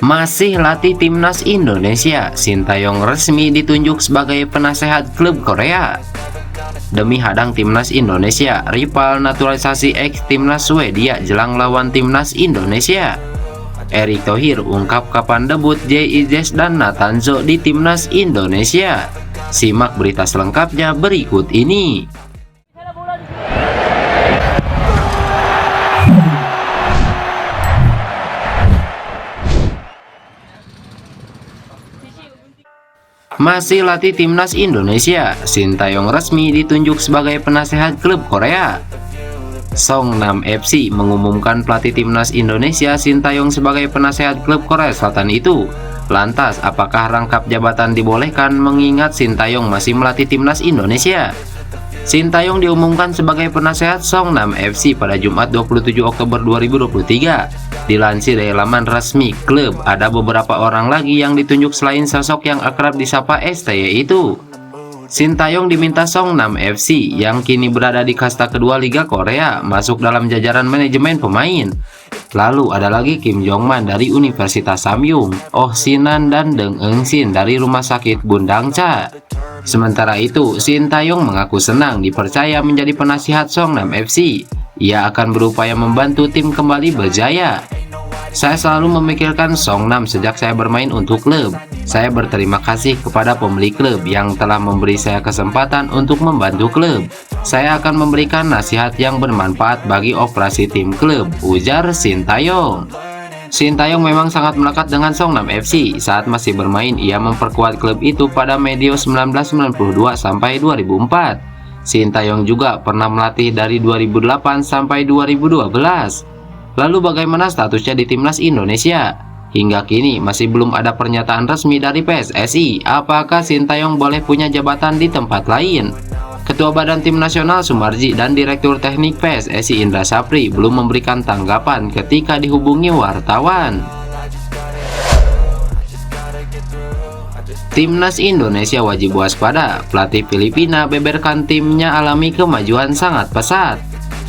Masih latih timnas Indonesia, Sintayong resmi ditunjuk sebagai penasehat klub Korea. Demi hadang timnas Indonesia, rival naturalisasi ex timnas Swedia jelang lawan timnas Indonesia. Erick Thohir ungkap kapan debut JIJS dan Natanzo di timnas Indonesia. Simak berita selengkapnya berikut ini. Masih latih timnas Indonesia, Sintayong resmi ditunjuk sebagai penasehat klub Korea. Songnam FC mengumumkan pelatih timnas Indonesia Sintayong sebagai penasehat klub Korea Selatan itu. Lantas, apakah rangkap jabatan dibolehkan mengingat Sintayong masih melatih timnas Indonesia? Sintayong diumumkan sebagai penasehat Songnam FC pada Jumat 27 Oktober 2023. Dilansir dari laman resmi klub, ada beberapa orang lagi yang ditunjuk selain sosok yang akrab disapa STY itu. Sintayong diminta Songnam FC yang kini berada di kasta kedua Liga Korea masuk dalam jajaran manajemen pemain. Lalu ada lagi Kim Jong-man dari Universitas Samyung, Oh Sinan dan Deng Eun-shin dari Rumah Sakit Bundangcha. Sementara itu, Sintayong mengaku senang dipercaya menjadi penasihat Songnam FC. Ia akan berupaya membantu tim kembali berjaya. Saya selalu memikirkan Songnam sejak saya bermain untuk klub. Saya berterima kasih kepada pemilik klub yang telah memberi saya kesempatan untuk membantu klub. Saya akan memberikan nasihat yang bermanfaat bagi operasi tim klub, ujar Sintayong. Sintayong memang sangat melekat dengan Songnam FC. Saat masih bermain, ia memperkuat klub itu pada medio 1992 sampai 2004. Sintayong juga pernah melatih dari 2008 sampai 2012. Lalu bagaimana statusnya di timnas Indonesia? Hingga kini masih belum ada pernyataan resmi dari PSSI apakah Sintayong boleh punya jabatan di tempat lain. Ketua Badan Tim Nasional Sumarji dan Direktur Teknik PSSI Indra Sapri belum memberikan tanggapan ketika dihubungi wartawan. Timnas Indonesia wajib waspada, pelatih Filipina beberkan timnya alami kemajuan sangat pesat.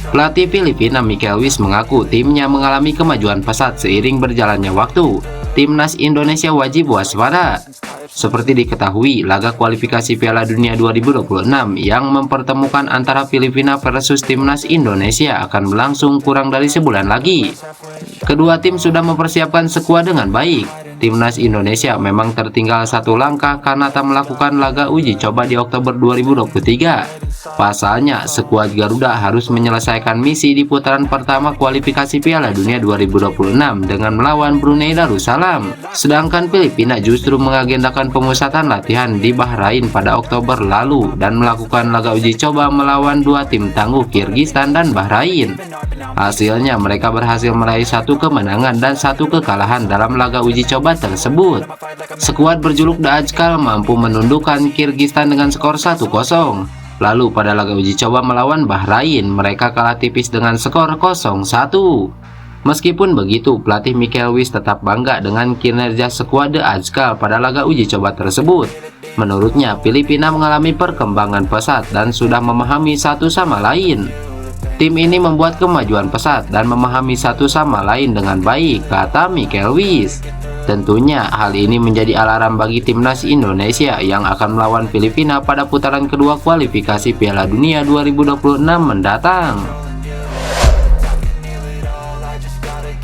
Pelatih Filipina Michael Wies mengaku timnya mengalami kemajuan pesat seiring berjalannya waktu. Timnas Indonesia wajib waspada. Seperti diketahui, laga kualifikasi Piala Dunia 2026 yang mempertemukan antara Filipina versus Timnas Indonesia akan berlangsung kurang dari sebulan lagi. Kedua tim sudah mempersiapkan skuad dengan baik. Timnas Indonesia memang tertinggal satu langkah karena tak melakukan laga uji coba di Oktober 2023. Pasalnya, skuad Garuda harus menyelesaikan misi di putaran pertama kualifikasi Piala Dunia 2026 dengan melawan Brunei Darussalam. Sedangkan Filipina justru mengagendakan pemusatan latihan di Bahrain pada Oktober lalu dan melakukan laga uji coba melawan dua tim tangguh Kirgistan dan Bahrain. Hasilnya, mereka berhasil meraih satu kemenangan dan satu kekalahan dalam laga uji coba tersebut. Skuad berjuluk The Ajkal mampu menundukkan Kirgistan dengan skor 1-0. Lalu pada laga uji coba melawan Bahrain, mereka kalah tipis dengan skor 0-1. Meskipun begitu, pelatih Michael Wies tetap bangga dengan kinerja skuad The Ajkal pada laga uji coba tersebut. Menurutnya, Filipina mengalami perkembangan pesat dan sudah memahami satu sama lain. Tim ini membuat kemajuan pesat dan memahami satu sama lain dengan baik, kata Michael Wies. Tentunya hal ini menjadi alarm bagi timnas Indonesia yang akan melawan Filipina pada putaran kedua kualifikasi Piala Dunia 2026 mendatang.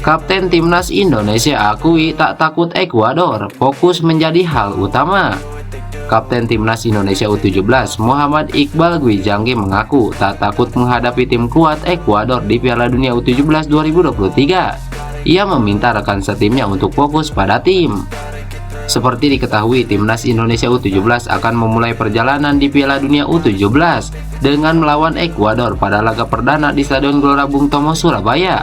Kapten timnas Indonesia akui tak takut Ekuador, fokus menjadi hal utama. Kapten timnas Indonesia U17 Muhammad Iqbal Gwijangge mengaku tak takut menghadapi tim kuat Ekuador di Piala Dunia U17 2023. Ia meminta rekan setimnya untuk fokus pada tim. Seperti diketahui, timnas Indonesia U17 akan memulai perjalanan di Piala Dunia U17 dengan melawan Ekuador pada laga perdana di Stadion Gelora Bung Tomo, Surabaya.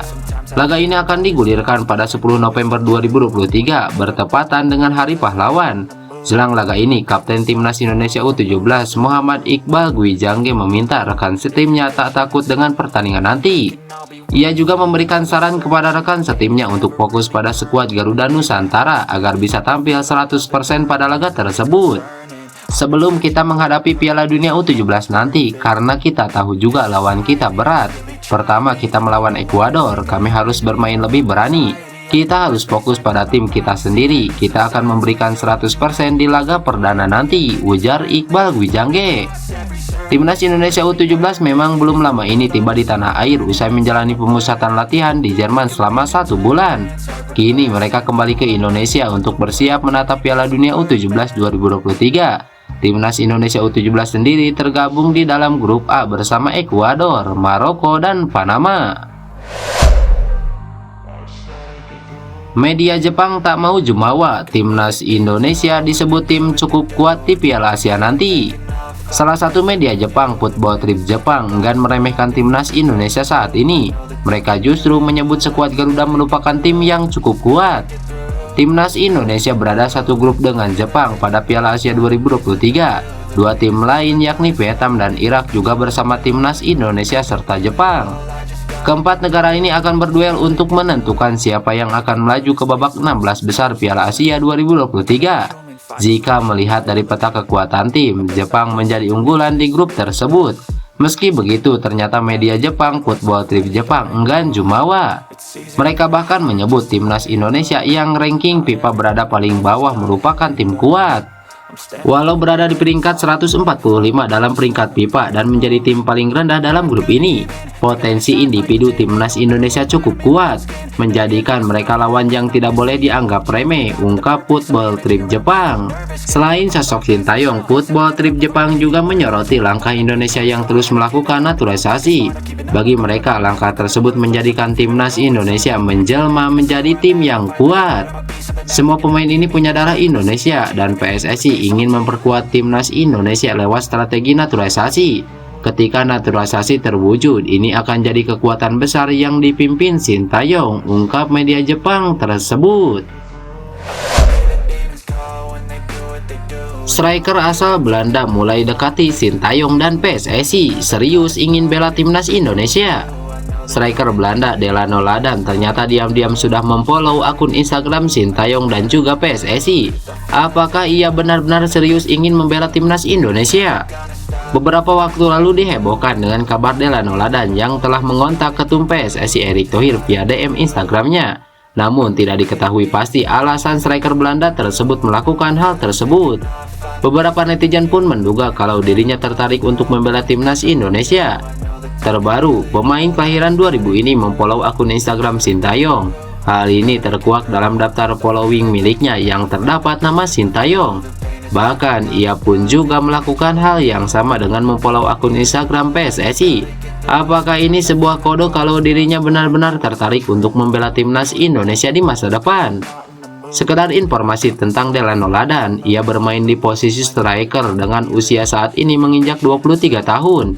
Laga ini akan digulirkan pada 10 November 2023 bertepatan dengan Hari Pahlawan. Jelang laga ini, Kapten Timnas Indonesia U17 Muhammad Iqbal Gwijangge meminta rekan setimnya tak takut dengan pertandingan nanti. Ia juga memberikan saran kepada rekan setimnya untuk fokus pada skuad Garuda Nusantara agar bisa tampil 100% pada laga tersebut. Sebelum kita menghadapi Piala Dunia U17 nanti, karena kita tahu juga lawan kita berat. Pertama, kita melawan Ekuador, kami harus bermain lebih berani. Kita harus fokus pada tim kita sendiri. Kita akan memberikan 100% di laga perdana nanti, ujar Iqbal Gwijangge. Timnas Indonesia U17 memang belum lama ini tiba di tanah air usai menjalani pemusatan latihan di Jerman selama 1 bulan. Kini mereka kembali ke Indonesia untuk bersiap menatap Piala Dunia U17 2023. Timnas Indonesia U17 sendiri tergabung di dalam grup A bersama Ekuador, Maroko, dan Panama. Media Jepang tak mau jumawa, Timnas Indonesia disebut tim cukup kuat di Piala Asia nanti. Salah satu media Jepang, Football Trip Jepang, enggan meremehkan Timnas Indonesia saat ini. Mereka justru menyebut skuad Garuda merupakan tim yang cukup kuat. Timnas Indonesia berada satu grup dengan Jepang pada Piala Asia 2023. Dua tim lain yakni Vietnam dan Irak juga bersama Timnas Indonesia serta Jepang. Keempat negara ini akan berduel untuk menentukan siapa yang akan melaju ke babak 16 besar Piala Asia 2023. Jika melihat dari peta kekuatan tim, Jepang menjadi unggulan di grup tersebut. Meski begitu, ternyata media Jepang, Football Trip Jepang, enggan jumawa. Mereka bahkan menyebut Timnas Indonesia yang ranking FIFA berada paling bawah merupakan tim kuat. Walau berada di peringkat 145 dalam peringkat FIFA dan menjadi tim paling rendah dalam grup ini, potensi individu Timnas Indonesia cukup kuat, menjadikan mereka lawan yang tidak boleh dianggap remeh, ungkap Football Trip Jepang. Selain sosok Sintayong, Football Trip Jepang juga menyoroti langkah Indonesia yang terus melakukan naturalisasi. Bagi mereka, langkah tersebut menjadikan Timnas Indonesia menjelma menjadi tim yang kuat. Semua pemain ini punya darah Indonesia dan PSSI ingin memperkuat Timnas Indonesia lewat strategi naturalisasi. Ketika naturalisasi terwujud, ini akan jadi kekuatan besar yang dipimpin Sintayong, ungkap media Jepang tersebut. Striker asal Belanda mulai dekati Sintayong dan PSSI, serius ingin bela Timnas Indonesia. Striker Belanda Delano Ladan ternyata diam-diam sudah memfollow akun Instagram Sintayong dan juga PSSI. Apakah ia benar-benar serius ingin membela Timnas Indonesia? Beberapa waktu lalu dihebohkan dengan kabar Delano Ladan yang telah mengontak ketum PSSI Erick Thohir via DM Instagramnya. Namun tidak diketahui pasti alasan striker Belanda tersebut melakukan hal tersebut. Beberapa netizen pun menduga kalau dirinya tertarik untuk membela Timnas Indonesia. Terbaru, pemain kelahiran 2000 ini memfollow akun Instagram Sintayong. Hal ini terkuak dalam daftar following miliknya yang terdapat nama Sintayong. Bahkan, ia pun juga melakukan hal yang sama dengan memfollow akun Instagram PSSI. Apakah ini sebuah kode kalau dirinya benar-benar tertarik untuk membela Timnas Indonesia di masa depan? Sekedar informasi tentang Delano Ladan, ia bermain di posisi striker dengan usia saat ini menginjak 23 tahun.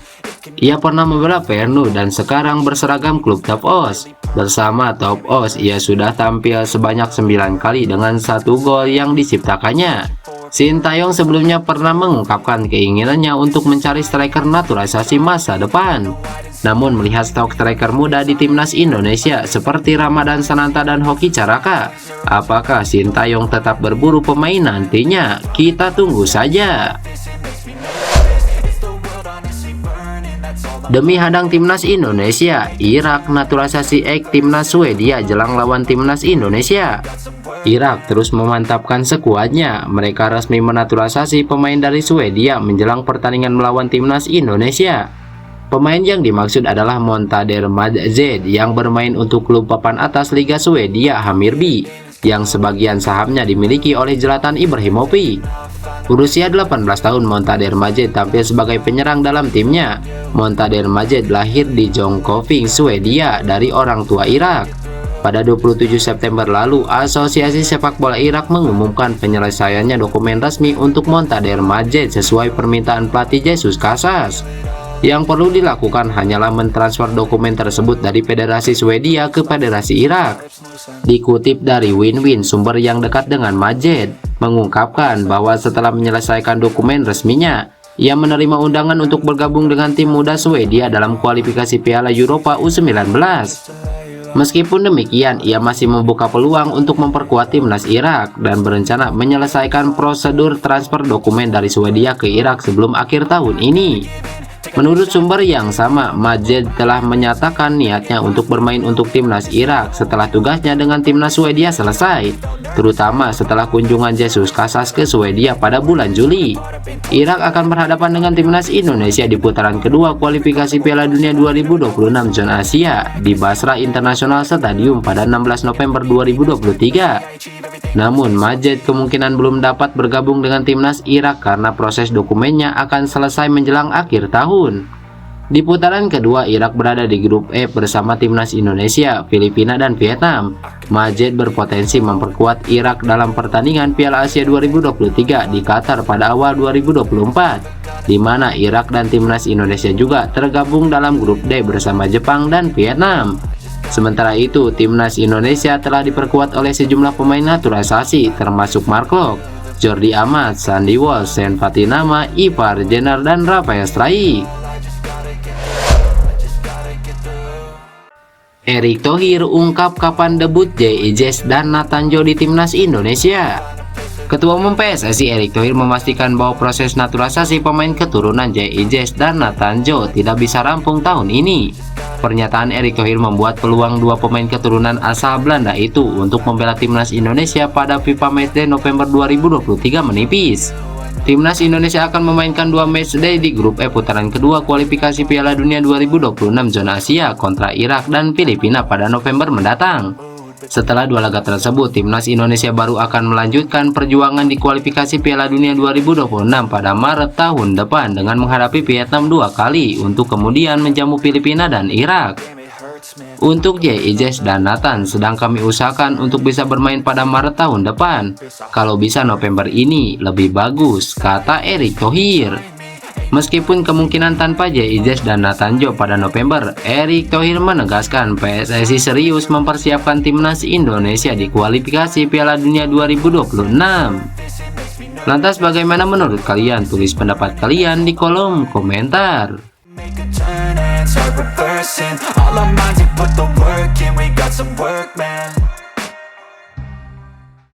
Ia pernah membela Feyenoord dan sekarang berseragam klub Top Os. Bersama Top Os, ia sudah tampil sebanyak 9 kali dengan 1 gol yang diciptakannya. Sintayong sebelumnya pernah mengungkapkan keinginannya untuk mencari striker naturalisasi masa depan. Namun melihat stok striker muda di Timnas Indonesia seperti Ramadan Sananta dan Hoki Caraka, apakah Sintayong tetap berburu pemain nantinya? Kita tunggu saja. Demi hadang Timnas Indonesia, Irak naturalisasi Timnas Swedia jelang lawan Timnas Indonesia. Irak terus memantapkan skuadnya. Mereka resmi menaturalisasi pemain dari Swedia menjelang pertandingan melawan Timnas Indonesia. Pemain yang dimaksud adalah Montader Madzed yang bermain untuk klub papan atas Liga Swedia Hammarby, yang sebagian sahamnya dimiliki oleh Zlatan Ibrahimovic. Berusia 18 tahun, Montader Madzed tampil sebagai penyerang dalam timnya. Montader Madzed lahir di Jönköping, Swedia dari orang tua Irak. Pada 27 September lalu, Asosiasi Sepak Bola Irak mengumumkan penyelesaiannya dokumen resmi untuk Montader Madzed sesuai permintaan pelatih Jesus Casas. Yang perlu dilakukan hanyalah mentransfer dokumen tersebut dari Federasi Swedia ke Federasi Irak. Dikutip dari Win-Win, sumber yang dekat dengan Madzed mengungkapkan bahwa setelah menyelesaikan dokumen resminya, ia menerima undangan untuk bergabung dengan tim muda Swedia dalam kualifikasi Piala Eropa U19. Meskipun demikian, ia masih membuka peluang untuk memperkuat timnas Irak dan berencana menyelesaikan prosedur transfer dokumen dari Swedia ke Irak sebelum akhir tahun ini. Menurut sumber yang sama, Majed telah menyatakan niatnya untuk bermain untuk timnas Irak setelah tugasnya dengan timnas Swedia selesai, terutama setelah kunjungan Jesus Casas ke Swedia pada bulan Juli. Irak akan berhadapan dengan timnas Indonesia di putaran kedua kualifikasi Piala Dunia 2026 zona Asia di Basra International Stadium pada 16 November 2023. Namun, Majed kemungkinan belum dapat bergabung dengan timnas Irak karena proses dokumennya akan selesai menjelang akhir tahun. Di putaran kedua, Irak berada di grup E bersama timnas Indonesia, Filipina, dan Vietnam. Majed berpotensi memperkuat Irak dalam pertandingan Piala Asia 2023 di Qatar pada awal 2024, di mana Irak dan timnas Indonesia juga tergabung dalam grup D bersama Jepang dan Vietnam. Sementara itu, timnas Indonesia telah diperkuat oleh sejumlah pemain naturalisasi termasuk Mark Locke, Jordi Amat, Sandy Walsh, Sen Fatinama, Ivar Jenner, dan Rafael Struijk. Erick Thohir ungkap kapan debut JIJS dan Nathanjo di timnas Indonesia. Ketua Umum PSSI Erick Thohir memastikan bahwa proses naturalisasi pemain keturunan JIJS dan Nathanjo tidak bisa rampung tahun ini. Pernyataan Erick Thohir membuat peluang dua pemain keturunan asal Belanda itu untuk membela timnas Indonesia pada FIFA Matchday November 2023 menipis. Timnas Indonesia akan memainkan dua matchday di grup E putaran kedua kualifikasi Piala Dunia 2026 zona Asia kontra Irak dan Filipina pada November mendatang. Setelah dua laga tersebut, timnas Indonesia baru akan melanjutkan perjuangan di kualifikasi Piala Dunia 2026 pada Maret tahun depan dengan menghadapi Vietnam dua kali untuk kemudian menjamu Filipina dan Irak. Untuk JIJS dan Nathan sedang kami usahakan untuk bisa bermain pada Maret tahun depan. Kalau bisa November ini lebih bagus, kata Erick Thohir. Meskipun kemungkinan tanpa JIJS dan Nathanjo pada November, Erick Thohir menegaskan PSSI serius mempersiapkan timnas Indonesia di kualifikasi Piala Dunia 2026. Lantas bagaimana menurut kalian? Tulis pendapat kalian di kolom komentar.